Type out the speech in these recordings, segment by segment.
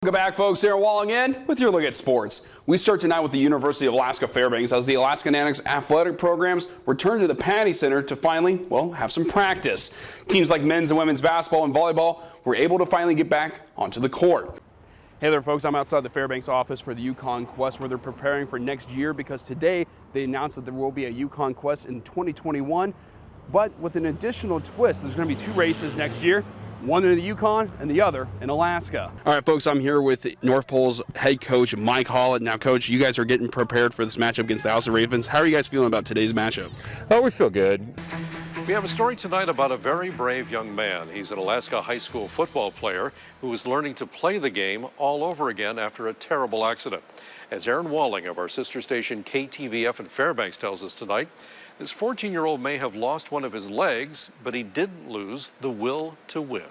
Welcome back, folks. Aaron Walling in with your look at sports. We start tonight with the University of Alaska Fairbanks as the Alaska Nanooks athletic programs return to the Patty Center to finally, well, have some practice. Teams like men's and women's basketball and volleyball were able to finally get back onto the court. Hey there, folks. I'm outside the Fairbanks office for the Yukon Quest, where they're preparing for next year because today they announced that there will be a Yukon Quest in 2021, but with an additional twist. There's going to be 2 races next year. One in the Yukon and the other in Alaska. All right, folks, I'm here with North Pole's head coach, Mike Hollett. Now, Coach, you guys are getting prepared for this matchup against the House of Ravens. How are you guys feeling about today's matchup? Oh, we feel good. We have a story tonight about a very brave young man. He's an Alaska high school football player who is learning to play the game all over again after a terrible accident. As Aaron Walling of our sister station KTVF in Fairbanks tells us tonight, this 14-year-old may have lost one of his legs, but he didn't lose the will to win.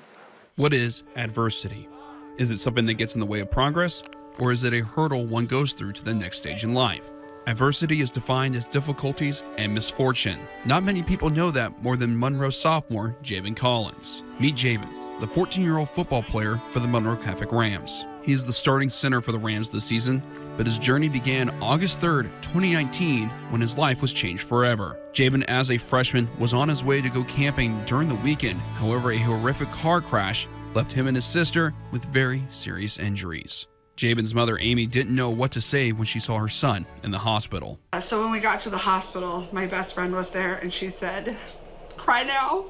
What is adversity? Is it something that gets in the way of progress, or is it a hurdle one goes through to the next stage in life? Adversity is defined as difficulties and misfortune. Not many people know that more than Monroe sophomore Jabin Collins. Meet Jabin, the 14-year-old football player for the Monroe Catholic Rams. He is the starting center for the Rams this season, but his journey began August 3rd, 2019, when his life was changed forever. Jabin, as a freshman, was on his way to go camping during the weekend. However, a horrific car crash left him and his sister with very serious injuries. Jabin's mother, Amy, didn't know what to say when she saw her son in the hospital. So when we got to the hospital, my best friend was there and she said, "Cry now."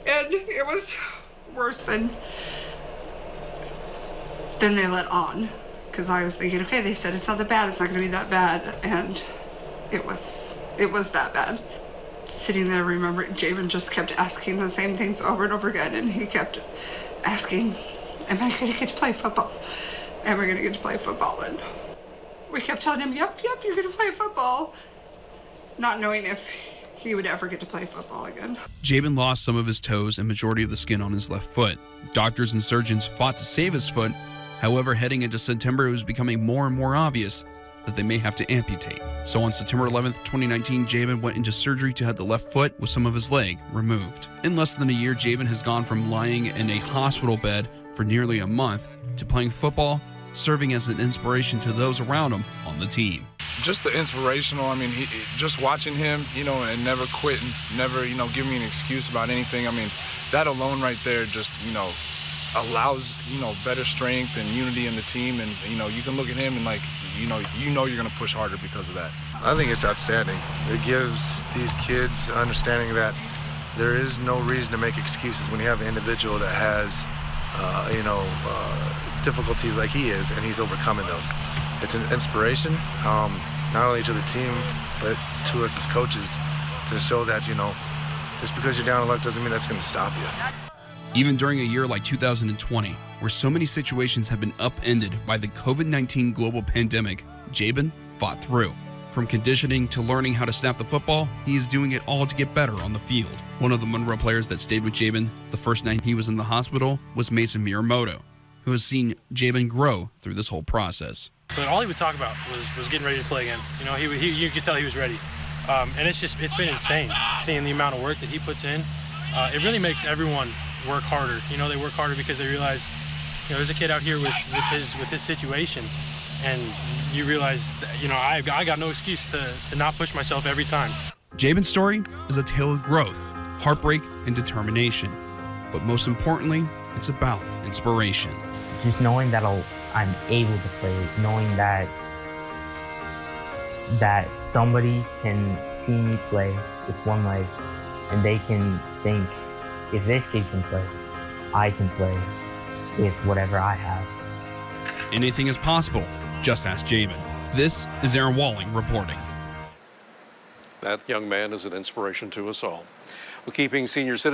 And it was worse than they let on. Because I was thinking, okay, they said it's not that bad, it's not going to be that bad. And it was that bad. Sitting there remembering, Jabin just kept asking the same things over and over again. And he kept asking, am I going to get to play football? Am I going to get to play football? And we kept telling him, yep, you're going to play football. Not knowing if he would ever get to play football again. Jabin lost some of his toes and majority of the skin on his left foot. Doctors and surgeons fought to save his foot. However, heading into September, it was becoming more and more obvious that they may have to amputate. So on September 11th, 2019, Jabin went into surgery to have the left foot with some of his leg removed. In less than a year, Jabin has gone from lying in a hospital bed for nearly a month to playing football, serving as an inspiration to those around him on the team. Just the inspirational, I mean, just watching him, and never quit and never, give me an excuse about anything. I mean, that alone right there just, allows, better strength and unity in the team. And, you can look at him and you're going to push harder because of that. I think it's outstanding. It gives these kids understanding that there is no reason to make excuses when you have an individual that has, difficulties like he is, and he's overcoming those. It's an inspiration, not only to the team, but to us as coaches, to show that, just because you're down on luck doesn't mean that's going to stop you. Even during a year like 2020, where so many situations have been upended by the COVID-19 global pandemic, Jabin fought through. From conditioning to learning how to snap the football, he is doing it all to get better on the field. One of the Monroe players that stayed with Jabin the first night he was in the hospital was Mason Miyamoto, who has seen Jabin grow through this whole process. But all he would talk about was getting ready to play again. You could tell he was ready. And it's been insane seeing the amount of work that he puts in. It really makes everyone work harder. They work harder because they realize, there's a kid out here with his situation, and you realize that, I got no excuse to not push myself every time. Jabin's story is a tale of growth, heartbreak, and determination. But most importantly, it's about inspiration. Just knowing that I'm able to play, knowing that somebody can see me play with one leg, and they can think, if this kid can play, I can play with whatever I have. Anything is possible. Just ask Jabin. This is Aaron Walling reporting. That young man is an inspiration to us all. Well, keeping senior citizens